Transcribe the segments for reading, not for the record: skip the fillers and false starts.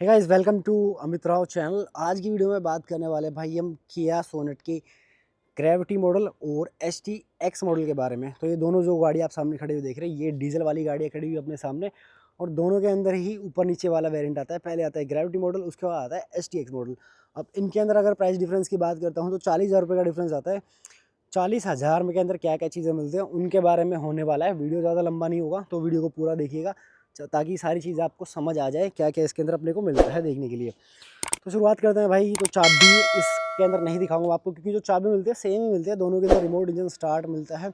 Hey guys, welcome to Amit Rao channel. आज की video में बात करने वाले भाई हम किया सोनेट की ग्रेविटी मॉडल और एस टी एक्स मॉडल के बारे में। तो ये दोनों जो गाड़ी आप सामने खड़े हुए देख रहे हैं, ये डीजल वाली गाड़ी खड़ी हुई अपने सामने, और दोनों के अंदर ही ऊपर नीचे वाला वेरिएंट आता है। पहले आता है ग्रेविटी मॉडल, उसके बाद आता है एस टी एक्स मॉडल। अब इनके अंदर अगर प्राइस डिफरेंस की बात करता हूँ तो 40,000 रुपये का डिफरेंस आता है। 40,000 में के अंदर क्या क्या चीज़ें मिलती हैं उनके बारे में होने वाला है। वीडियो ज़्यादा लंबा नहीं होगा, तो वीडियो को पूरा देखिएगा ताकि सारी चीज़ें आपको समझ आ जाए क्या क्या इसके अंदर अपने को मिलता है देखने के लिए। तो शुरुआत करते हैं भाई। तो चाबी इसके अंदर नहीं दिखाऊंगा आपको, क्योंकि जो चाबी मिलती है सेम ही मिलती है दोनों के अंदर। रिमोट इंजन स्टार्ट मिलता है,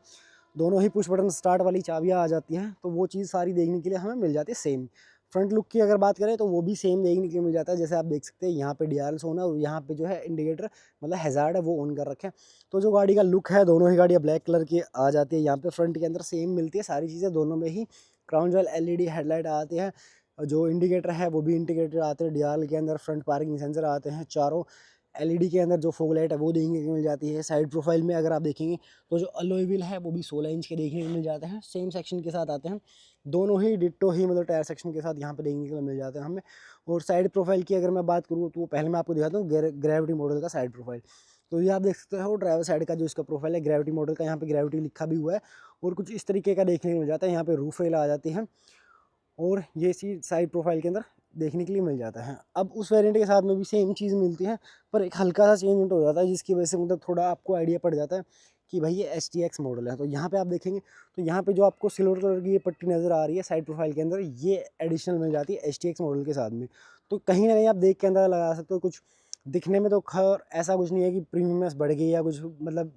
दोनों ही पुश बटन स्टार्ट वाली चाबियाँ आ जाती हैं, तो वो चीज़ सारी देखने के लिए हमें मिल जाती है सेम। फ्रंट लुक की अगर बात करें तो वो भी सेम देखने के लिए मिल जाता है। जैसे आप देख सकते हैं यहाँ पे DRL ऑन है और यहाँ पे जो है इंडिकेटर मतलब हैजार्ड है वो ऑन कर रखे हैं। तो जो गाड़ी का लुक है, दोनों ही गाड़ियाँ ब्लैक कलर की आ जाती है। यहाँ पे फ्रंट के अंदर सेम मिलती है सारी चीज़ें दोनों में ही। क्राउन जॉल LED हेडलाइट आती है, जो इंडिकेटर है वो भी इंडिकेटर आते हैं। DRL के अंदर फ्रंट पार्किंग सेंसर आते हैं। चारों LED के अंदर जो फॉग लाइट है वो देखने को मिल जाती है। साइड प्रोफाइल में अगर आप देखेंगे तो जो अलॉय व्हील है वो भी 16 इंच के देखने को मिल जाते हैं, सेम सेक्शन के साथ आते हैं। दोनों ही डिट्टो ही मतलब टायर सेक्शन के साथ यहाँ पे देखने को मिल जाते हैं हमें। और साइड प्रोफाइल की अगर मैं बात करूँ तो पहले मैं आपको दिखाता हूँ ग्रेविटी मॉडल का साइड प्रोफाइल। तो ये आप देख सकते हो ड्राइवर साइड का जो इसका प्रोफाइल है ग्रेविटी मॉडल का, यहाँ पे ग्रेविटी लिखा भी हुआ है और कुछ इस तरीके का देखने को मिल जाता है। यहाँ पे रूफ रेल आ जाती है और ये चीज़ साइड प्रोफाइल के अंदर देखने के लिए मिल जाता है। अब उस वेरिएंट के साथ में भी सेम चीज़ मिलती है, पर एक हल्का सा चेंज हो जाता है, जिसकी वजह से मतलब थोड़ा आपको आइडिया पड़ जाता है कि भाई ये STX मॉडल है। तो यहाँ पे आप देखेंगे तो यहाँ पे जो आपको सिल्वर कलर की ये पट्टी नज़र आ रही है साइड प्रोफाइल के अंदर, ये एडिशनल मिल जाती है STX मॉडल के साथ में। तो कहीं ना कहीं आप देख के अंदाजा लगा सकते हो, कुछ दिखने में तो खैर ऐसा कुछ नहीं है कि प्रीमियमनेस बढ़ गई या कुछ मतलब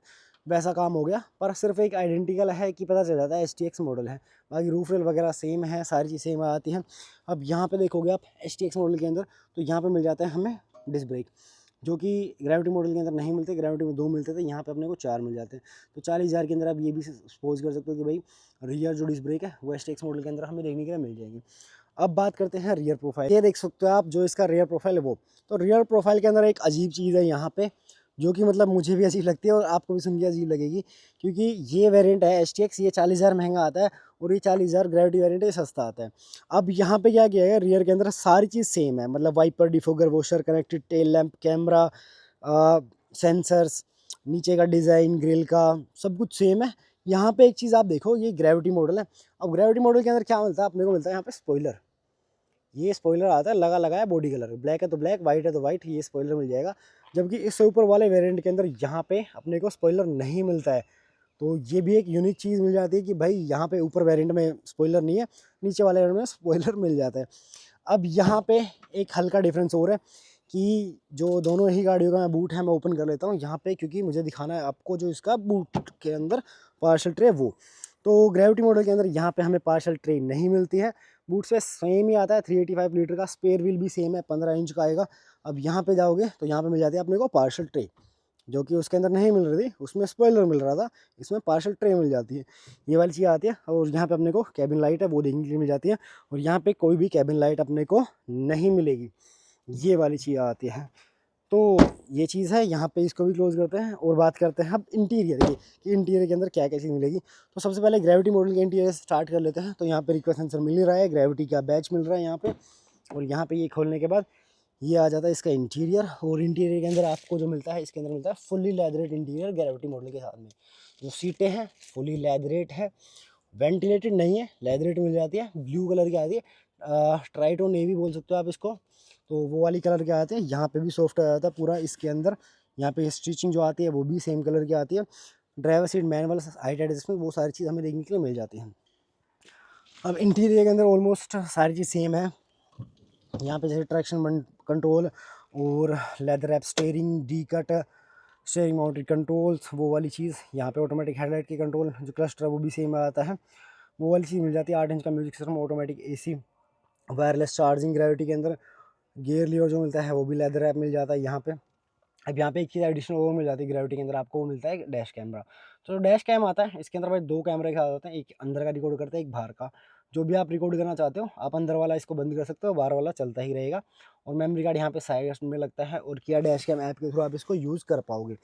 वैसा काम हो गया, पर सिर्फ एक आइडेंटिकल है कि पता चल जाता है STX मॉडल है। बाकी रूफ रेल वगैरह सेम है, सारी चीज़ सेम आती हैं। अब यहाँ पे देखोगे आप STX मॉडल के अंदर, तो यहाँ पे मिल जाता है हमें डिस्क ब्रेक, जो कि ग्रेविटी मॉडल के अंदर नहीं मिलते। ग्रेविटी में 2 मिलते थे, यहाँ पे अपने को 4 मिल जाते हैं। तो 40,000 के अंदर आप ये भी सपोज कर सकते हो कि भाई रियर जो डिस्क ब्रेक है वो STX मॉडल के अंदर हमें देखने के लिए मिल जाएगी। अब बात करते हैं रियर प्रोफाइल। ये देख सकते हो आप जो इसका रियर प्रोफाइल है वो। तो रियर प्रोफाइल के अंदर एक अजीब चीज़ है यहाँ पे, जो कि मतलब मुझे भी अजीब लगती है और आपको भी सुन के अजीब लगेगी, क्योंकि ये वेरिएंट है STX, ये 40,000 महंगा आता है और ये 40,000 ग्रेविटी वेरिएंट ये सस्ता आता है। अब यहाँ पे क्या किया है, रियर के अंदर सारी चीज़ सेम है, मतलब wiper, defogger, washer, connected tail lamp, camera, sensors, नीचे का डिज़ाइन ग्रिल का सब कुछ सेम है। यहाँ पे एक चीज़ आप देखो, ये ग्रेविटी मॉडल है। अब ग्रेविटी मॉडल के अंदर क्या मिलता है अपने को, मिलता है यहाँ पे स्पॉइलर। ये स्पॉइलर आता है लगा लगाया बॉडी कलर, ब्लैक है तो ब्लैक, वाइट है तो वाइट, ये स्पॉइलर मिल जाएगा। जबकि इससे ऊपर वाले वेरिएंट के अंदर यहाँ पे अपने को स्पॉइलर नहीं मिलता है। तो ये भी एक यूनिक चीज़ मिल जाती है कि भाई यहाँ पे ऊपर वेरिएंट में स्पॉइलर नहीं है, नीचे वाले वेरिएंट में स्पॉइलर मिल जाता है। अब यहाँ पे एक हल्का डिफरेंस और है कि जो दोनों ही गाड़ियों का मैं बूट है मैं ओपन कर लेता हूँ यहाँ पे, क्योंकि मुझे दिखाना है आपको जो इसका बूट के अंदर पार्सल ट्रे वो। तो ग्रेविटी मॉडल के अंदर यहाँ पे हमें पार्सल ट्रे नहीं मिलती है। बूट्स पे सेम ही आता है 385 लीटर का, स्पेयर व्हील भी सेम है 15 इंच का आएगा। अब यहाँ पे जाओगे तो यहाँ पे मिल जाती है अपने को पार्सल ट्रे, जो कि उसके अंदर नहीं मिल रही थी, उसमें स्पॉइलर मिल रहा था, इसमें पार्सल ट्रे मिल जाती है। ये वाली चीज़ आती है। और यहाँ पे अपने को कैबिन लाइट है वो देखने के लिए मिल जाती है, और यहाँ पे कोई भी कैबिन लाइट अपने को नहीं मिलेगी, ये वाली चीज़ आती है। तो ये चीज़ है, यहाँ पे इसको भी क्लोज करते हैं और बात करते हैं अब इंटीरियर की कि इंटीरियर के अंदर क्या क्या चीज़ मिलेगी। तो सबसे पहले ग्रेविटी मॉडल के इंटीरियर स्टार्ट कर लेते हैं। तो यहाँ पे रिक्वेस्ट सेंसर मिल ही रहा है, ग्रेविटी का बैच मिल रहा है यहाँ पे, और यहाँ पे ये खोलने के बाद ये आ जाता है इसका इंटीरियर। और इंटीरियर के अंदर आपको जो मिलता है, इसके अंदर मिलता है fully leatherette interior gravity model के साथ में। जो सीटें हैं फुली लेदरेट है, वेंटिलेटेड नहीं है, लेदरेट मिल जाती है, ब्लू कलर की आती है, ट्राइटो नेवी बोल सकते हो आप इसको। तो वो वाली कलर के आते हैं। यहाँ पे भी सॉफ्ट आ जाता है पूरा इसके अंदर। यहाँ पे स्टिचिंग जो आती है वो भी सेम कलर की आती है। Driver seat manual, height adjustment, वो सारी चीज़ हमें देखने के लिए मिल जाती है। अब इंटीरियर के अंदर ऑलमोस्ट सारी चीज़ सेम है। यहाँ पे जैसे ट्रैक्शन कंट्रोल और leather wrap steering, D cut, steering mounted controls, वो वाली चीज़। यहाँ पे ऑटोमेटिक हेडलाइट की कंट्रोल, जो क्लस्टर है वो भी सेम आता है, वो वाली चीज़ मिल जाती है। 8 इंच का music system, automatic AC, wireless charging gravity के अंदर। गियर लीवर जो मिलता है वो भी लेदर रैप मिल जाता है यहाँ पे। अब यहाँ पे एक चीज़ एडिशनल वो मिल जाती है ग्रेविटी के अंदर आपको, वो मिलता है डैश कैमरा। तो डैश कैम आता है इसके अंदर भाई, 2 कैमरे के साथ होते हैं, एक अंदर का रिकॉर्ड करता है, एक बाहर का। जो भी आप रिकॉर्ड करना चाहते हो आप अंदर वाला इसको बंद कर सकते हो, बाहर वाला चलता ही रहेगा। और मेमोरी कार्ड यहाँ पे साइड में लगता है, और किया डैश कैम ऐप के थ्रू आप इसको यूज़ कर पाओगे,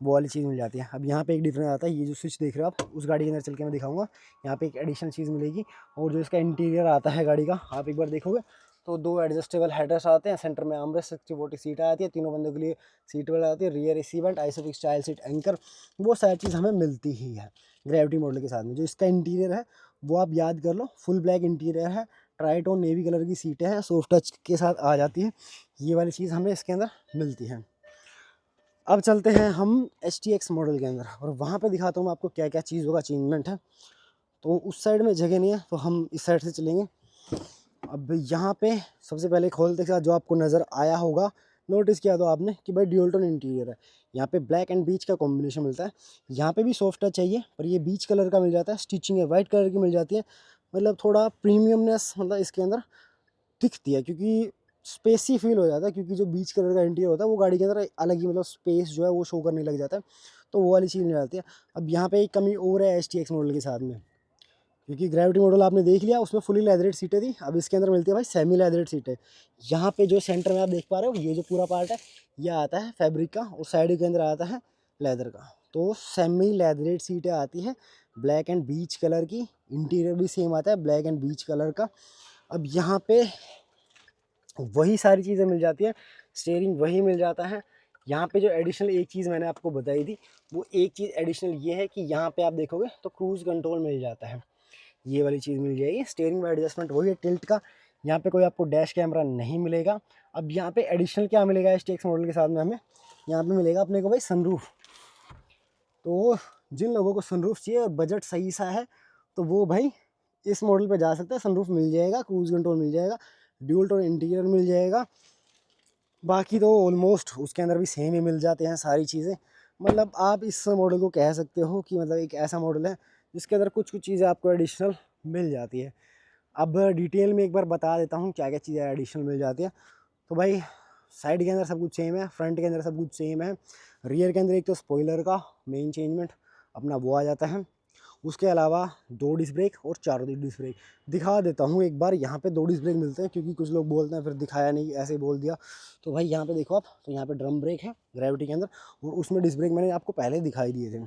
वो वाली चीज़ मिल जाती है। अब यहाँ पे एक डिफरेंस आता है, ये जो स्विच देख रहे हो आप, उस गाड़ी के अंदर चल के मैं दिखाऊंगा। यहाँ पे एक एडिशनल चीज़ मिलेगी, और जो इसका इंटीरियर आता है गाड़ी का, आप एक बार देखोगे तो 2 एडजस्टेबल हेडर्स आते हैं, सेंटर में आर्मरेस्ट 60-40 सीट आती है, तीनों बंदों के लिए सीट बेल्ट आती है, rear AC vent, isofix child seat anchor, वो सारी चीज़ हमें मिलती ही है ग्रेविटी मॉडल के साथ में। जो इसका इंटीरियर है वो आप याद कर लो, फुल ब्लैक इंटीरियर है, ट्राइटोन नेवी कलर की सीटें हैं, सॉफ्ट टच के साथ आ जाती है, ये वाली चीज़ हमें इसके अंदर मिलती है। अब चलते हैं हम STX मॉडल के अंदर और वहाँ पे दिखाता हूँ मैं आपको क्या क्या चीज़ों का चेंजमेंट है। तो उस साइड में जगह नहीं है तो हम इस साइड से चलेंगे। अब यहाँ पे सबसे पहले खोलते के साथ जो आपको नज़र आया होगा, नोटिस किया तो आपने कि भाई ड्यूल टोन इंटीरियर है। यहाँ पे ब्लैक एंड बीच का कॉम्बिनेशन मिलता है। यहाँ पे भी सॉफ्ट टच चाहिए पर ये बीच कलर का मिल जाता है, स्टिचिंग है वाइट कलर की मिल जाती है, मतलब थोड़ा प्रीमियमनेस मतलब इसके अंदर दिखती है, क्योंकि स्पेसी फील हो जाता है, क्योंकि जो बीच कलर का इंटीरियर होता है वो गाड़ी के अंदर अलग ही मतलब स्पेस जो है वो शो करने लग जाता है, तो वो वाली चीज़ मिल जाती है। अब यहाँ पे एक कमी और है STX मॉडल के साथ में, क्योंकि ग्रेविटी मॉडल आपने देख लिया उसमें फुली लेदरेड सीटें थी, अब इसके अंदर मिलती है भाई सेमी लेदरेड सीटें। यहाँ पे जो सेंटर में आप देख पा रहे हो ये जो पूरा पार्ट है ये आता है फैब्रिक का और साइड के अंदर आता है लेदर का, तो सेमी लेदरेड सीटें आती है ब्लैक एंड बीच कलर की, इंटीरियर भी सेम आता है ब्लैक एंड बीच कलर का। अब यहाँ पे वही सारी चीज़ें मिल जाती हैं, स्टीयरिंग वही मिल जाता है। यहाँ पे जो एडिशनल एक चीज़ मैंने आपको बताई थी वो एक चीज़ एडिशनल ये है कि यहाँ पे आप देखोगे तो क्रूज़ कंट्रोल मिल जाता है, ये वाली चीज़ मिल जाएगी। स्टीयरिंग में एडजस्टमेंट वही है टिल्ट का, यहाँ पे कोई आपको डैश कैमरा नहीं मिलेगा। अब यहाँ पे एडिशनल क्या मिलेगा STX मॉडल के साथ में हमें, यहाँ पे मिलेगा अपने को भाई सनरूफ। तो जिन लोगों को सनरूफ चाहिए और बजट सही सा है तो वो भाई इस मॉडल पे जा सकता है, सनरूफ मिल जाएगा, क्रूज़ कंट्रोल मिल जाएगा, ड्यूल टोन इंटीरियर मिल जाएगा। बाकी तो ऑलमोस्ट उसके अंदर भी सेम ही मिल जाते हैं सारी चीज़ें। मतलब आप इस मॉडल को कह सकते हो कि मतलब एक ऐसा मॉडल है जिसके अंदर कुछ कुछ चीज़ें आपको एडिशनल मिल जाती है। अब डिटेल में एक बार बता देता हूँ क्या क्या चीज़ें एडिशनल मिल जाती है। तो भाई साइड के अंदर सब कुछ सेम है, फ्रंट के अंदर सब कुछ सेम है, रियर के अंदर एक तो स्पॉइलर का मेन चेंजमेंट अपना वो आ जाता है, उसके अलावा 2 डिस्क ब्रेक और 4 डिस्क ब्रेक। दिखा देता हूँ एक बार, यहाँ पे 2 डिस्क ब्रेक मिलते हैं क्योंकि कुछ लोग बोलते हैं फिर दिखाया नहीं ऐसे ही बोल दिया। तो भाई यहाँ पे देखो आप, तो यहाँ पे ड्रम ब्रेक है ग्रेविटी के अंदर और उसमें डिस्क ब्रेक मैंने आपको पहले दिखाई दिए थे।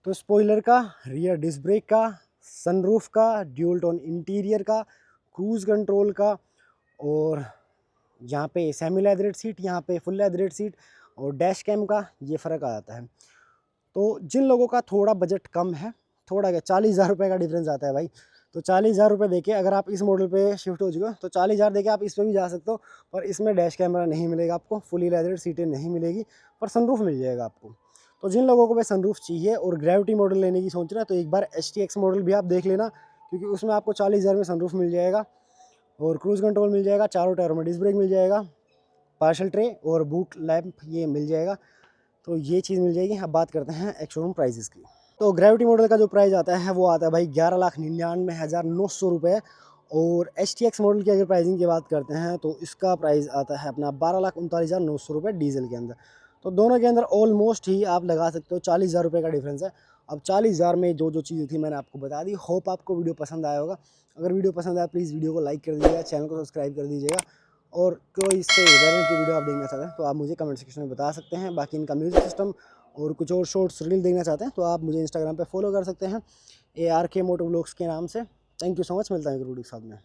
तो स्पॉइलर का, रियर डिस्क ब्रेक का, सनरूफ का, ड्यूल टोन इंटीरियर का, क्रूज़ कंट्रोल का, और यहाँ पे सेमी लेदरेड सीट, यहाँ पे फुल लेदरेड सीट और डैश कैम का ये फ़र्क आ जाता है। तो जिन लोगों का थोड़ा बजट कम है, थोड़ा क्या 40,000 रुपये का डिफरेंस आता है भाई, तो 40,000 रुपये देके अगर आप इस मॉडल पे शिफ्ट हो चुके हो तो 40,000 देके आप इस पे भी जा सकते हो, पर इसमें डैश कैमरा नहीं मिलेगा आपको, फुली लेदर्ड सीटें नहीं मिलेगी, पर सनरूफ मिल जाएगा आपको। तो जिन लोगों को भाई सनरूफ चाहिए और ग्रेविटी मॉडल लेने की सोच रहे हैं तो एक बार STX मॉडल भी आप देख लेना, क्योंकि उसमें आपको 40,000 में सनरूफ मिल जाएगा और क्रूज़ कंट्रोल मिल जाएगा, चारों टायरों में डिस्क ब्रेक मिल जाएगा, पार्शल ट्रे और बूट लैंप ये मिल जाएगा। तो ये चीज़ मिल जाएगी। अब बात करते हैं एक्स शोरूम प्राइजेस की। तो ग्रेविटी मॉडल का जो प्राइस आता है वो आता है भाई 11,99,900 रुपये, और STX मॉडल की अगर प्राइसिंग की बात करते हैं तो इसका प्राइस आता है अपना 12,39,900 रुपये डीजल के अंदर। तो दोनों के अंदर ऑलमोस्ट ही आप लगा सकते हो 40,000 रुपये का डिफरेंस है। अब 40,000 में जो जो चीज़ें थी मैंने आपको बता दी। होप आपको वीडियो पसंद आया होगा। अगर वीडियो पसंद आया प्लीज़ वीडियो को लाइक कर दीजिएगा, चैनल को सब्सक्राइब कर दीजिएगा, और कोई इससे रिलेटेड की वीडियो आप देखना चाहते हैं तो आप मुझे कमेंट सेक्शन में बता सकते हैं। बाकी इनका म्यूज़िक सिस्टम और कुछ और शॉर्ट्स रील देखना चाहते हैं तो आप मुझे इंस्टाग्राम पे फॉलो कर सकते हैं ARK मोटो व्लॉग्स के नाम से। थैंक यू सो मच, मिलता है एक वीडियो के साथ में।